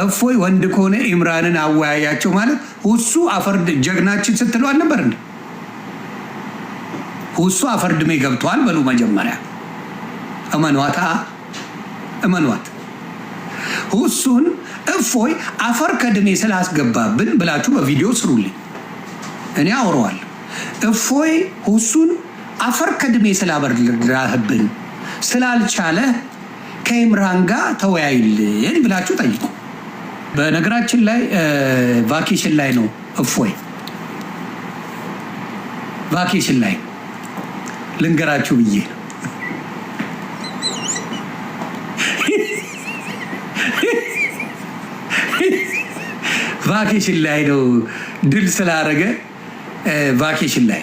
እፎይ ወንድ ከሆነ ኢምራንን አወያያቸው ማለት ሁሱ አፈርድ ጀግናችን ስትለው አልነበር እንዴ? ሁሱ አፈርድሜ ገብቷል በሉ መጀመሪያ እመኗታ እመኗት። ሁሱን እፎይ አፈር ከድሜ ስላስገባብን ብላችሁ በቪዲዮ ስሩልኝ፣ እኔ አወራዋለሁ። እፎይ ሁሱን አፈር ከድሜ ስላበራህብን ስላልቻለ ከኢምራን ጋር ተወያይልን ብላችሁ ጠይቁ። በነገራችን ላይ ቫኬሽን ላይ ነው እፎይ፣ ቫኬሽን ላይ ልንገራችሁ ብዬ ቫኬሽን ላይ ነው ድል ስላደረገ ቫኬሽን ላይ